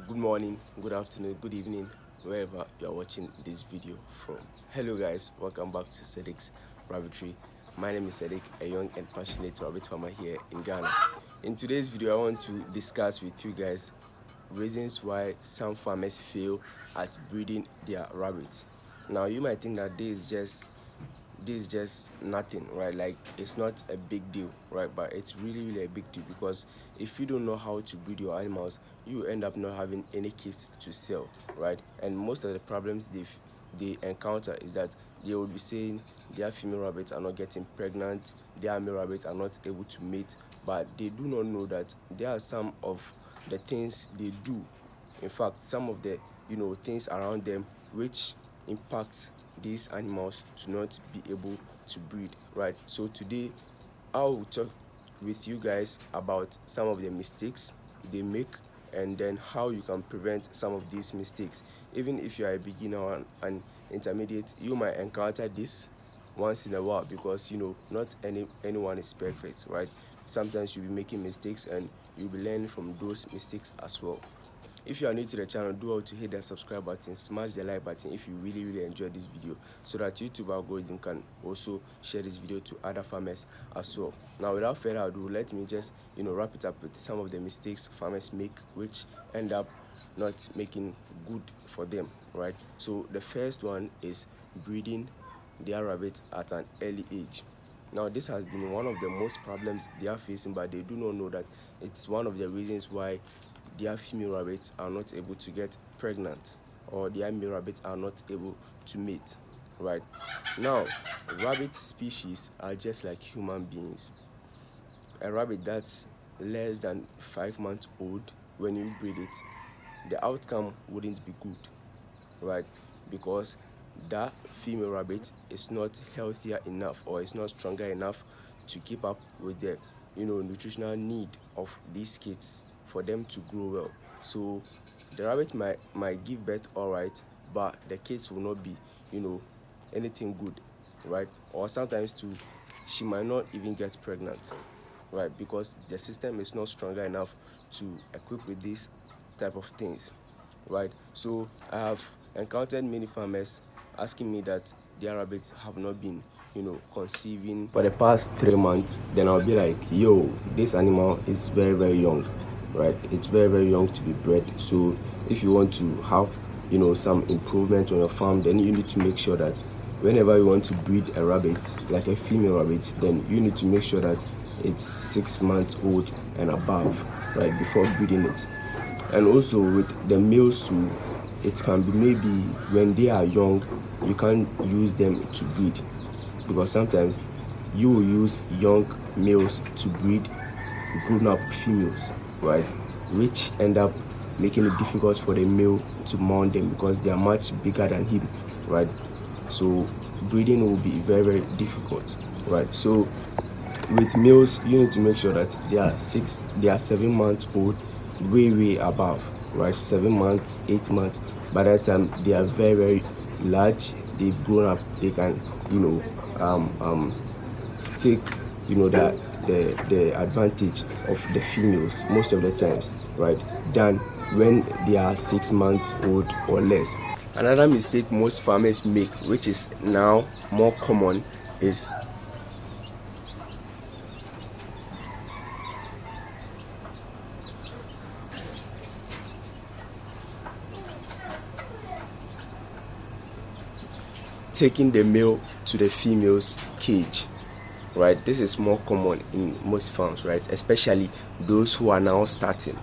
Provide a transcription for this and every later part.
Good morning, good afternoon, good evening, wherever you are watching this video from. Hello guys, welcome back to Sedic's Rabbitry. My name is Sedic, a young and passionate rabbit farmer here in Ghana. In today's video, I want to discuss with you guys reasons why some farmers fail at breeding their rabbits. Now you might think that this is just nothing, right? Like, it's not a big deal, right? But it's really a big deal, because if you don't know how to breed your animals, you end up not having any kits to sell, right? And most of the problems they encounter is that they will be saying their female rabbits are not getting pregnant, their male rabbits are not able to mate, but they do not know that there are some of the things they do, in fact some of the things around them, which impact these animals to not be able to breed, right? So today I will talk with you guys about some of the mistakes they make, and then how you can prevent some of these mistakes. Even if you are a beginner or an intermediate, you might encounter this once in a while, because not anyone is perfect, right? Sometimes you'll be making mistakes and you'll be learning from those mistakes as well. If you are new to the channel, do well to hit that subscribe button, smash the like button if you really enjoyed this video, so that YouTube algorithm can also share this video to other farmers as well. Now without further ado, let me just wrap it up with some of the mistakes farmers make, which end up not making good for them, right? So the first one is breeding their rabbits at an early age. Now this has been one of the most problems they are facing, but they do not know that it's one of the reasons why their female rabbits are not able to get pregnant, or their male rabbits are not able to mate, right? Now, rabbit species are just like human beings. A rabbit that's less than 5 months old, when you breed it, the outcome wouldn't be good, right? Because that female rabbit is not healthier enough, or is not stronger enough to keep up with the nutritional need of these kids for them to grow well. So the rabbit might give birth all right, but the kids will not be anything good, right? Or sometimes too, she might not even get pregnant, right? Because the system is not stronger enough to equip with these type of things, right? So I have encountered many farmers asking me that their rabbits have not been conceiving for the past 3 months. Then I'll be like, yo, this animal is very young, right? It's very young to be bred. So if you want to have some improvement on your farm, then you need to make sure that whenever you want to breed a rabbit, like a female rabbit, then you need to make sure that it's 6 months old and above, right, before breeding it. And also with the males too, it can be maybe when they are young, you can't use them to breed, because sometimes you will use young males to breed grown-up females, right, which end up making it difficult for the male to mount them, because they are much bigger than him, right? So breeding will be very difficult, right? So with males, you need to make sure that they are 7 months old, way above, right? 7 months, 8 months. By that time they are very large, they've grown up, they can take the advantage of the females most of the times, right, than when they are 6 months old or less. Another mistake most farmers make, which is now more common, is taking the male to the female's cage, right? This is more common in most farms, right? Especially those who are now starting,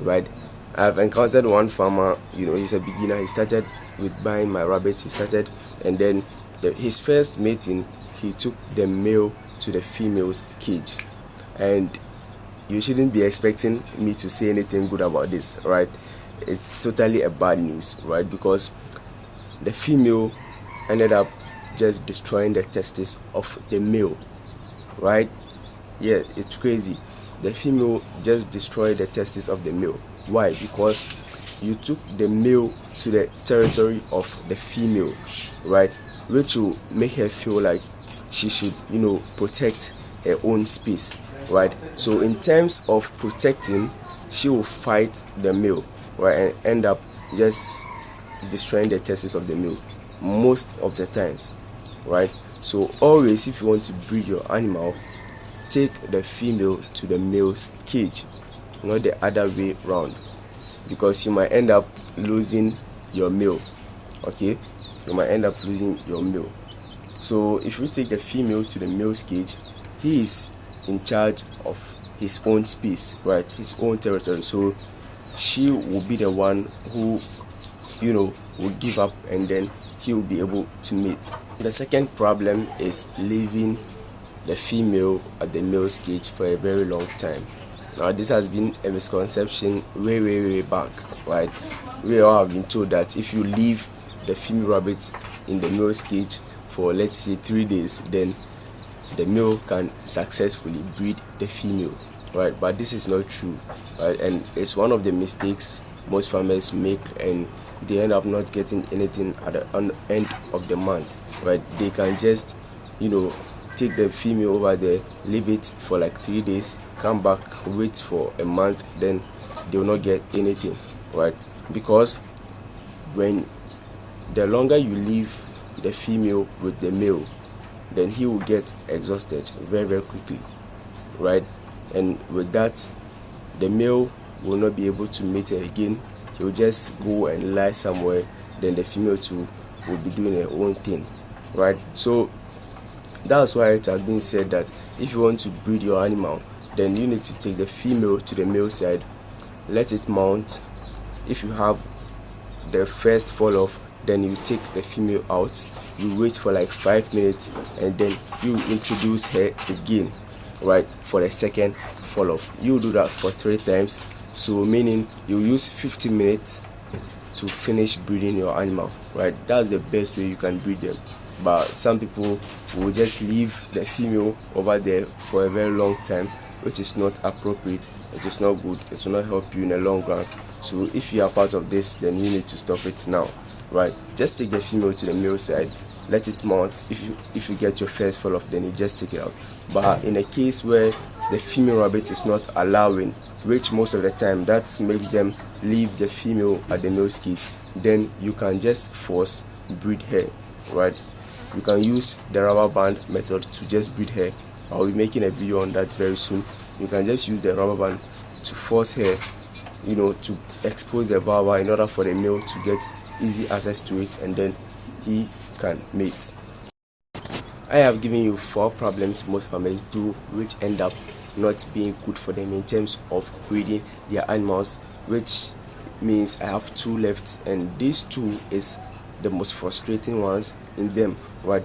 right? I've encountered one farmer, he's a beginner. He started with buying my rabbits. He started, and then his first mating, he took the male to the female's cage. And you shouldn't be expecting me to say anything good about this, right? It's totally a bad news, right? Because the female ended up just destroying the testes of the male, right? Yeah, it's crazy. The female just destroyed the testes of the male. Why? Because you took the male to the territory of the female, right? Which will make her feel like she should protect her own space, right? So in terms of protecting, she will fight the male, right, and end up just destroying the testes of the male most of the times, right? So always, if you want to breed your animal, take the female to the male's cage, not the other way round, because you might end up losing your male. Okay, you might end up losing your male. So if you take the female to the male's cage, he is in charge of his own space, right, his own territory. So she will be the one who, will give up, and then he will be able to mate. The second problem is leaving the female at the male's cage for a very long time. Now, this has been a misconception way back, right? We all have been told that if you leave the female rabbit in the male's cage for, let's say, 3 days, then the male can successfully breed the female, right? But this is not true, right? And it's one of the mistakes most farmers make, and they end up not getting anything at the end of the month, right? They can just, take the female over there, leave it for like 3 days, come back, wait for a month, then they will not get anything, right? Because when the longer you leave the female with the male, then he will get exhausted very quickly, right? And with that, the male will not be able to mate her again. He will just go and lie somewhere, then the female too will be doing her own thing, right? So that's why it has been said that if you want to breed your animal, then you need to take the female to the male side, let it mount. If you have the first fall off, then you take the female out, you wait for like 5 minutes, and then you introduce her again, right, for the second fall off. You do that for 3 times, so meaning you use 15 minutes to finish breeding your animal, right? That's the best way you can breed them. But some people will just leave the female over there for a very long time, which is not appropriate. It is not good. It will not help you in the long run. So if you are part of this, then you need to stop it now, right? Just take the female to the male side, let it mount. If you get your first fall off, then you just take it out. But in a case where the female rabbit is not allowing, which most of the time that makes them leave the female at the male's cage, then you can just force breed her, right? You can use the rubber band method to just breed her. I'll be making a video on that very soon. You can just use the rubber band to force her, to expose the vulva in order for the male to get easy access to it, and then he can mate. I have given you 4 problems most farmers do, which end up not being good for them in terms of breeding their animals, which means I have 2 left, and these 2 is the most frustrating ones in them, right?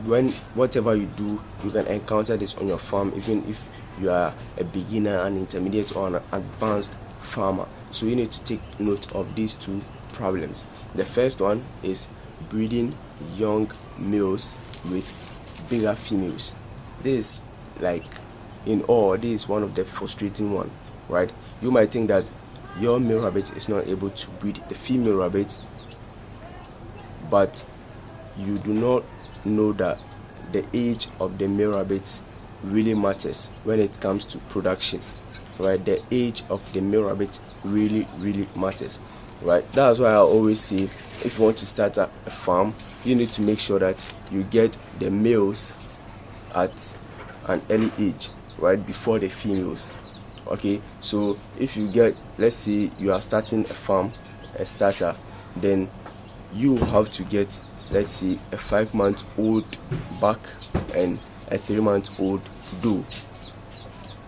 When whatever you do, you can encounter this on your farm, even if you are a beginner, an intermediate, or an advanced farmer. So you need to take note of these 2 problems. The first one is breeding young males with bigger females. This, this is one of the frustrating one, right? You might think that your male rabbit is not able to breed the female rabbit, but you do not know that the age of the male rabbits really matters when it comes to production, right? The age of the male rabbit really matters, right? That's why I always say, if you want to start a farm, you need to make sure that you get the males at an early age, right, before the females. Okay, so if you get, let's say you are starting a farm, a starter, then you have to get, let's say, a 5-month-old buck and a 3-month-old doe.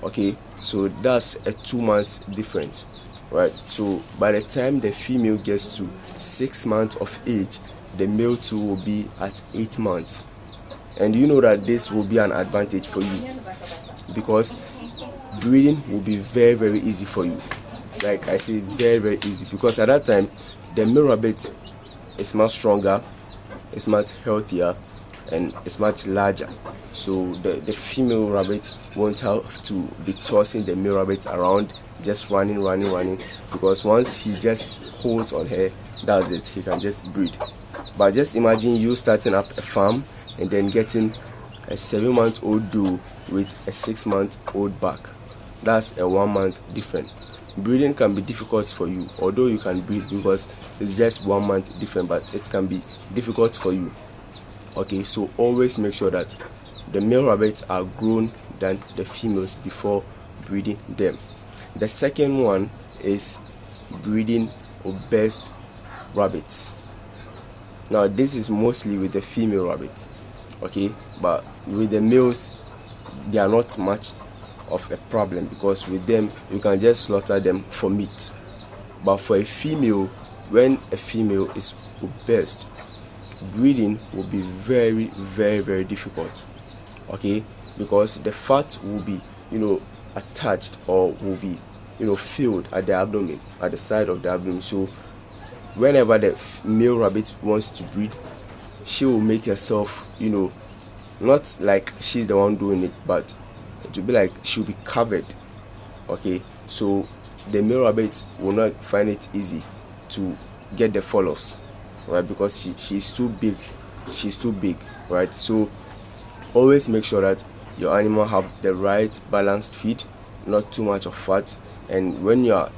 Okay, so that's a 2-month difference, right? So by the time the female gets to 6 months of age, the male too will be at 8 months. And you know that this will be an advantage for you, because breeding will be very easy for you. Like I say, very easy, because at that time the male rabbit is much stronger, it's much healthier, and it's much larger. So the female rabbit won't have to be tossing the male rabbit around, just running, because once he just holds on her, that's it, he can just breed. But just imagine you starting up a farm and then getting a 7-month-old doe with a 6-month-old buck. That's a 1 month difference. breeding can be difficult for you, although you can breed because it's just 1 month different, but it can be difficult for you. Okay, so always make sure that the male rabbits are grown than the females before breeding them. The second one is breeding obese rabbits. Now this is mostly with the female rabbits, okay, but with the males they are not much of a problem because with them you can just slaughter them for meat. But for a female, when a female is obese, breeding will be very difficult, okay, because the fat will be attached or will be filled at the abdomen, at the side of the abdomen. So whenever the male rabbit wants to breed, she will make herself not like she's the one doing it, but it will be like she'll be covered, okay. So the male rabbit will not find it easy to get the fall-offs, right, because she's too big, right. So always make sure that your animal have the right balanced feed, not too much of fat. And when you are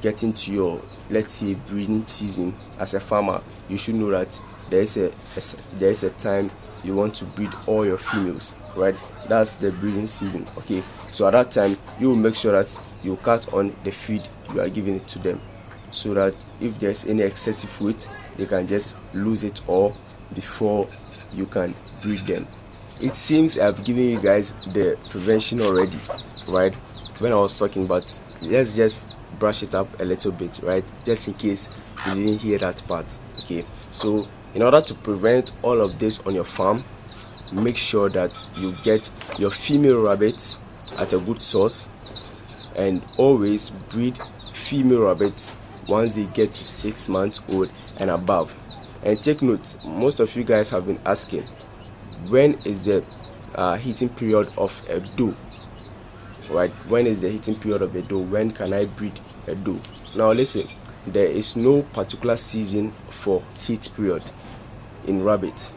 getting to your, let's say, breeding season as a farmer, you should know that there is a time you want to breed all your females, right? That's the breeding season, okay. So at that time you will make sure that you cut on the feed you are giving it to them, so that if there's any excessive weight, they can just lose it all before you can breed them. It seems I've given you guys the prevention already, right, when I was talking, but let's just brush it up a little bit, right, just in case you didn't hear that part, okay. So in order to prevent all of this on your farm, make sure that you get your female rabbits at a good source, and always breed female rabbits once they get to 6 months old and above. And take note, most of you guys have been asking, when is the heating period of a doe, right? When is the heating period of a doe? When can I breed a doe? Now listen, there is no particular season for heat period in rabbits,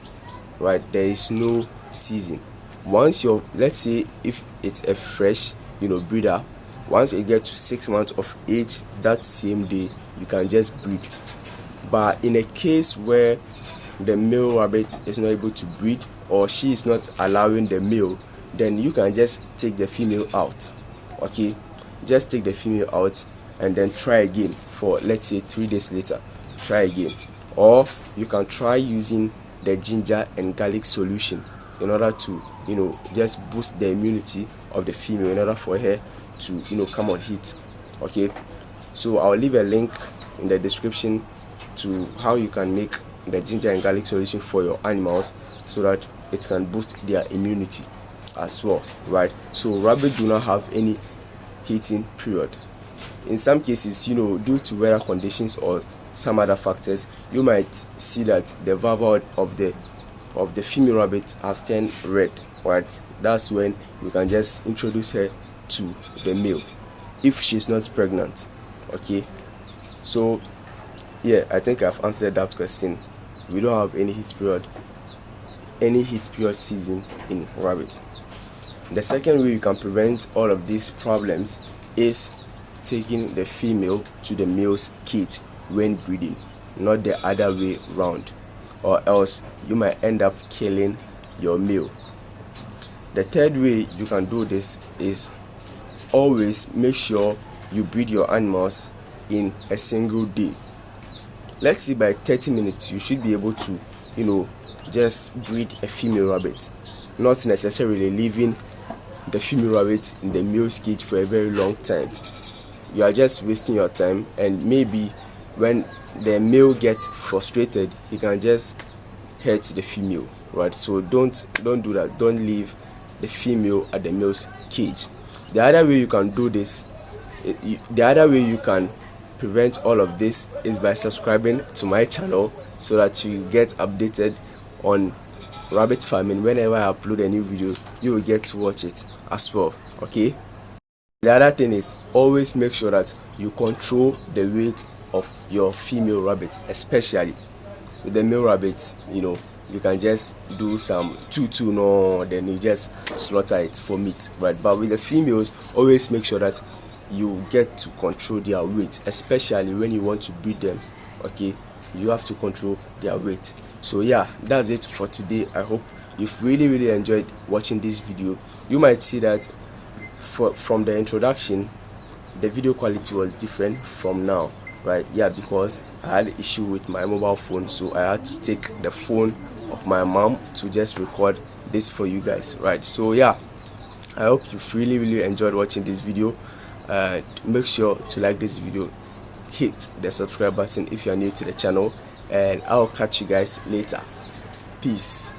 right? There is no season. Once you're, let's say if it's a fresh breeder, once it gets to 6 months of age, that same day you can just breed. But in a case where the male rabbit is not able to breed, or she is not allowing the male, then you can just take the female out, okay. Just take the female out and then try again for, let's say, 3 days later, try again. Or you can try using the ginger and garlic solution in order to just boost the immunity of the female, in order for her to come on heat, okay. So I'll leave a link in the description to how you can make the ginger and garlic solution for your animals, so that it can boost their immunity as well, right. So rabbits do not have any heating period. In some cases, due to weather conditions or some other factors, you might see that the vulva of the female rabbit has turned red, right. That's when you can just introduce her to the male if she's not pregnant, okay. So yeah, I think I've answered that question. We don't have any heat period season in rabbits. The second way you can prevent all of these problems is taking the female to the male's cage when breeding, not the other way round, or else you might end up killing your male. The third way you can do this is always make sure you breed your animals in a single day. Let's say by 30 minutes you should be able to just breed a female rabbit, not necessarily leaving the female rabbit in the male's cage for a very long time. You are just wasting your time, and maybe when the male gets frustrated, he can just hurt the female, right. So don't do that. Don't leave the female at the male's cage. The other way you can do this, the other way you can prevent all of this, is by subscribing to my channel, so that you get updated on rabbit farming. Whenever I upload a new video, you will get to watch it as well, okay. The other thing is, always make sure that you control the weight of your female rabbit, especially with the male rabbits. You can just do some no, then you just slaughter it for meat, right. But with the females, always make sure that you get to control their weight, especially when you want to breed them. Okay, you have to control their weight. So yeah, that's it for today. I hope you've really enjoyed watching this video. You might see that from the introduction, the video quality was different from now, right? Yeah, because I had an issue with my mobile phone, so I had to take the phone of my mom to just record this for you guys, right? So yeah, I hope you've really enjoyed watching this video. Make sure to like this video, hit the subscribe button if you are new to the channel, and I'll catch you guys later. Peace.